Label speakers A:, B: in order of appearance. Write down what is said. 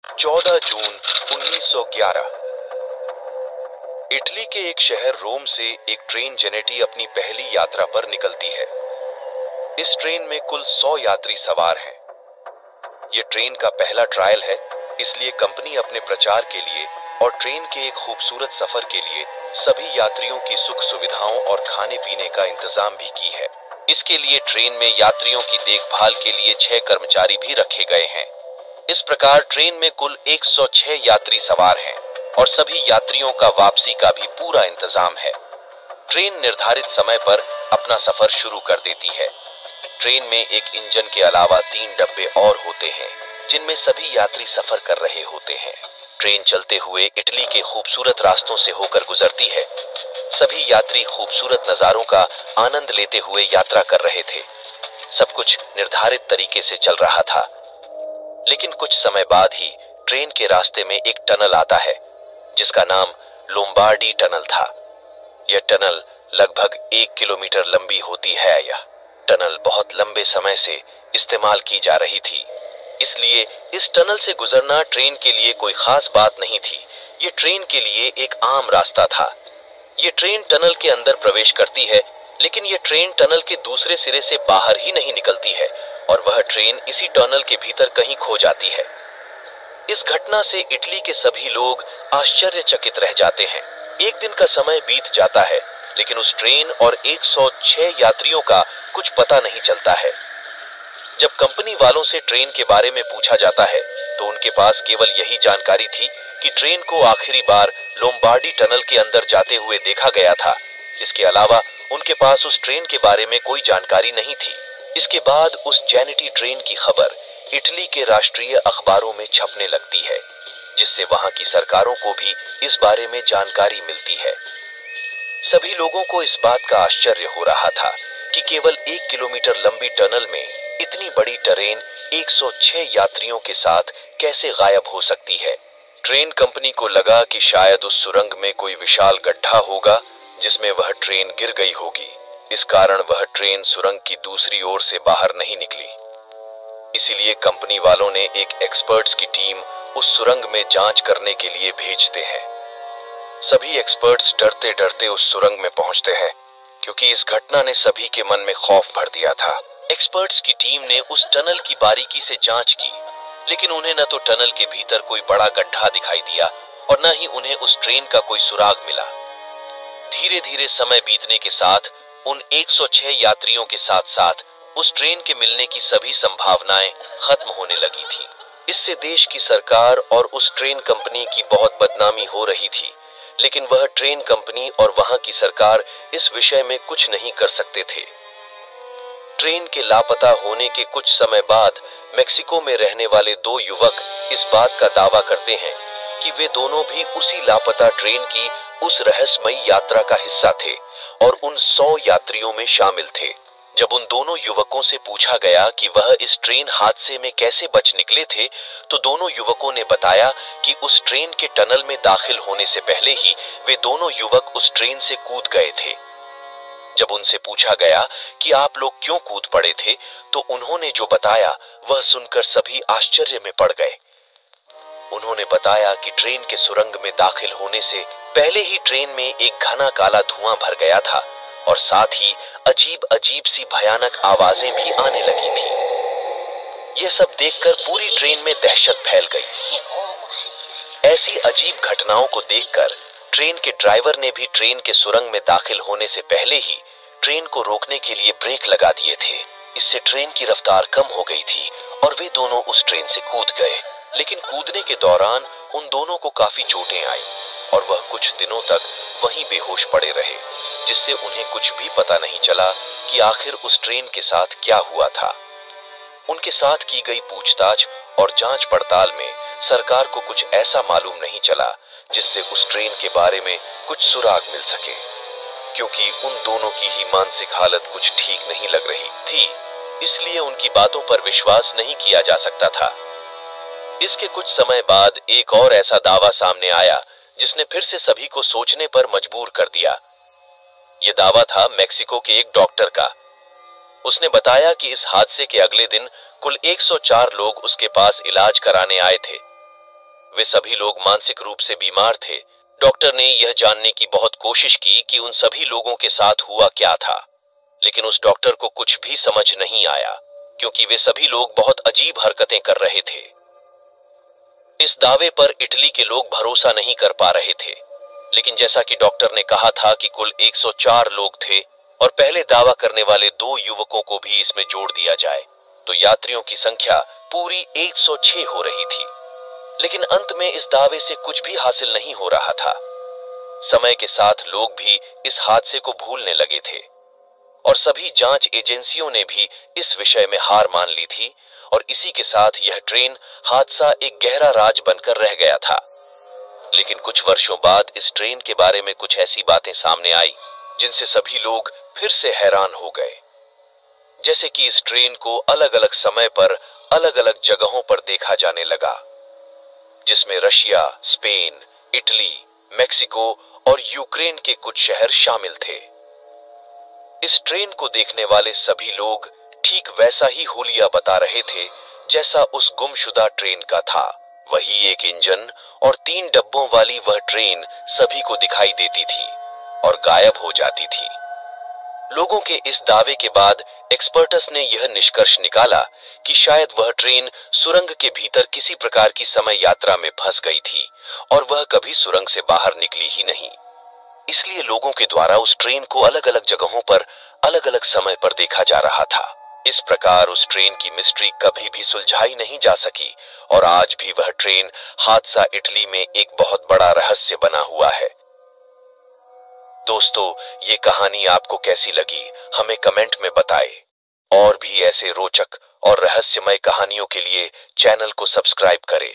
A: 14 जून 1911। Italy के एक शहर रोम से एक ट्रेन जेनेटी अपनी पहली यात्रा पर निकलती है। इस ट्रेन में कुल 100 यात्री सवार हैं। यह ट्रेन का पहला ट्रायल है, इसलिए कंपनी अपने प्रचार के लिए और ट्रेन के एक खूबसूरत सफर के लिए सभी यात्रियों की सुख सुविधाओं और खाने पीने का इंतजाम भी की है। इसके लिए ट्रेन में यात्रियों की देखभाल के लिए 6 कर्मचारी भी रखे गए हैं। इस प्रकार ट्रेन में कुल 106 यात्री सवार हैं और सभी यात्रियों का वापसी का भी पूरा इंतजाम है। ट्रेन निर्धारित समय पर अपना सफर शुरू कर देती है। ट्रेन में एक इंजन के अलावा 3 डब्बे और होते हैं जिनमें सभी यात्री सफर कर रहे होते हैं। ट्रेन चलते हुए इटली के खूबसूरत रास्तों से होकर गुजरती है। सभी यात्री खूबसूरत नजारों का आनंद लेते हुए यात्रा कर रहे थे। सब कुछ निर्धारित तरीके से चल रहा था, लेकिन कुछ समय बाद ही ट्रेन के रास्ते में एक टनल आता है जिसका नाम लोम्बार्डी टनल था। यह टनल लगभग 1 किलोमीटर लंबी होती है। यह टनल बहुत लंबे समय से इस्तेमाल की जा रही थी, इसलिए इस टनल से गुजरना ट्रेन के लिए कोई खास बात नहीं थी। यह ट्रेन के लिए एक आम रास्ता था। यह ट्रेन टनल के अंदर प्रवेश करती है, लेकिन यह ट्रेन टनल के दूसरे सिरे से बाहर ही नहीं निकलती है और वह ट्रेन इसी टनल के भीतर कहीं खो जाती है। इस घटना से इटली के सभी लोग आश्चर्यचकित रह जाते हैं। एक दिन का समय बीत जाता है, लेकिन उस ट्रेन और 106 यात्रियों का कुछ पता नहीं चलता है। जब कंपनी वालों से ट्रेन के बारे में पूछा जाता है, तो उनके पास केवल यही जानकारी थी कि ट्रेन को आखिरी बार लोम्बार्डी टनल के अंदर जाते हुए देखा गया था। इसके अलावा उनके पास उस ट्रेन के बारे में कोई जानकारी नहीं थी। इसके बाद उस जेनेटी ट्रेन की खबर इटली के राष्ट्रीय अखबारों में छपने लगती है, जिससे वहां की सरकारों को भी इस बारे में जानकारी मिलती है। सभी लोगों को इस बात का आश्चर्य हो रहा था कि केवल 1 किलोमीटर लंबी टनल में इतनी बड़ी ट्रेन 106 यात्रियों के साथ कैसे गायब हो सकती है। ट्रेन कंपनी को लगा कि शायद उस सुरंग में कोई विशाल गड्ढा होगा जिसमें वह ट्रेन गिर गई होगी। इस कारण वह ट्रेन सुरंग की दूसरी ओर से बाहर नहीं निकली। इसीलिए कंपनी वालों ने एक एक्सपर्ट्स की टीम उस सुरंग में जांच करने के लिए भेजते हैं। सभी एक्सपर्ट्स डरते डरते उस सुरंग में पहुंचते हैं, क्योंकि इस घटना ने सभी के मन में खौफ भर दिया था। एक्सपर्ट्स की टीम ने उस टनल की बारीकी से जांच की, लेकिन उन्हें न तो टनल के भीतर कोई बड़ा गड्ढा दिखाई दिया और न ही उन्हें उस ट्रेन का कोई सुराग मिला। धीरे धीरे समय बीतने के साथ उन 106 यात्रियों के साथ साथ उस ट्रेन के मिलने की सभी संभावनाएं खत्म होने लगी थी। इससे देश की सरकार और उस ट्रेन कंपनी की बहुत बदनामी हो रही थी, लेकिन वह ट्रेन कंपनी और वहां की सरकार इस विषय में कुछ नहीं कर सकते थे। ट्रेन के लापता होने के कुछ समय बाद मेक्सिको में रहने वाले 2 युवक इस बात का दावा करते हैं कि वे दोनों भी उसी लापता ट्रेन की उस रहस्यमयी यात्रा का हिस्सा थे और उन 100 यात्रियों में शामिल थे। जब उन दोनों युवकों से पूछा गया कि वह इस ट्रेन हादसे में कैसे बच निकले थे, तो दोनों युवकों ने बताया कि उस ट्रेन के टनल में दाखिल होने से पहले ही वे दोनों युवक उस ट्रेन से कूद गए थे। जब उनसे पूछा गया कि आप लोग क्यों कूद पड़े थे, तो उन्होंने जो बताया वह सुनकर सभी आश्चर्य में पड़ गए। उन्होंने बताया कि ट्रेन के सुरंग में दाखिल होने से पहले ही ट्रेन में एक घना काला धुआं भर गया था और साथ ही अजीब अजीब सी भयानक आवाजें भी आने लगी थी। यह सब देखकर पूरी ट्रेन में दहशत फैल गई। ऐसी अजीब घटनाओं को देखकर ट्रेन के ड्राइवर ने भी ट्रेन के सुरंग में दाखिल होने से पहले ही ट्रेन को रोकने के लिए ब्रेक लगा दिए थे। इससे ट्रेन की रफ्तार कम हो गई थी और वे दोनों उस ट्रेन से कूद गए। लेकिन कूदने के दौरान उन दोनों को काफी चोटें आईं और वह कुछ दिनों तक वहीं बेहोश पड़े रहे, जिससे उन्हें कुछ भी पता नहीं चला कि आखिर उस ट्रेन के साथ क्या हुआ था। उनके साथ की गई पूछताछ और जांच पड़ताल में सरकार को कुछ ऐसा मालूम नहीं चला जिससे उस ट्रेन के बारे में कुछ सुराग मिल सके, क्योंकि उन दोनों की ही मानसिक हालत कुछ ठीक नहीं लग रही थी, इसलिए उनकी बातों पर विश्वास नहीं किया जा सकता था। इसके कुछ समय बाद एक और ऐसा दावा सामने आया जिसने फिर से सभी को सोचने पर मजबूर कर दिया। यह दावा था मेक्सिको के एक डॉक्टर का। उसने बताया कि इस हादसे के अगले दिन कुल 104 लोग उसके पास इलाज कराने आए थे। वे सभी लोग मानसिक रूप से बीमार थे। डॉक्टर ने यह जानने की बहुत कोशिश की कि उन सभी लोगों के साथ हुआ क्या था, लेकिन उस डॉक्टर को कुछ भी समझ नहीं आया, क्योंकि वे सभी लोग बहुत अजीब हरकतें कर रहे थे। इस दावे पर इटली के लोग भरोसा नहीं कर पा रहे थे, लेकिन जैसा कि डॉक्टर ने कहा था कि कुल 104 लोग थे और पहले दावा करने वाले 2 युवकों को भी इसमें जोड़ दिया जाए, तो यात्रियों की संख्या पूरी 106 हो रही थी। लेकिन अंत में इस दावे से कुछ भी हासिल नहीं हो रहा था। समय के साथ लोग भी इस हादसे को भूलने लगे थे और सभी जांच एजेंसियों ने भी इस विषय में हार मान ली थी, और इसी के साथ यह ट्रेन हादसा एक गहरा राज बनकर रह गया था। लेकिन कुछ वर्षों बाद इस ट्रेन के बारे में कुछ ऐसी बातें सामने आई जिनसे सभी लोग फिर से हैरान हो गए। जैसे कि इस ट्रेन को अलग अलग समय पर अलग अलग जगहों पर देखा जाने लगा, जिसमें रशिया, स्पेन, इटली, मेक्सिको और यूक्रेन के कुछ शहर शामिल थे। इस ट्रेन को देखने वाले सभी लोग ठीक वैसा ही हुलिया बता रहे थे जैसा उस गुमशुदा ट्रेन का था। वही एक इंजन और 3 डब्बों वाली वह ट्रेन सभी को दिखाई देती थी और गायब हो जाती थी। लोगों के इस दावे के बाद एक्सपर्टस ने यह निष्कर्ष निकाला कि शायद वह ट्रेन सुरंग के भीतर किसी प्रकार की समय यात्रा में फंस गई थी और वह कभी सुरंग से बाहर निकली ही नहीं। इसलिए लोगों के द्वारा उस ट्रेन को अलग अलग जगहों पर अलग अलग समय पर देखा जा रहा था। इस प्रकार उस ट्रेन की मिस्ट्री कभी भी सुलझाई नहीं जा सकी और आज भी वह ट्रेन हादसा इटली में एक बहुत बड़ा रहस्य बना हुआ है। दोस्तों, ये कहानी आपको कैसी लगी हमें कमेंट में बताएं। और भी ऐसे रोचक और रहस्यमय कहानियों के लिए चैनल को सब्सक्राइब करें।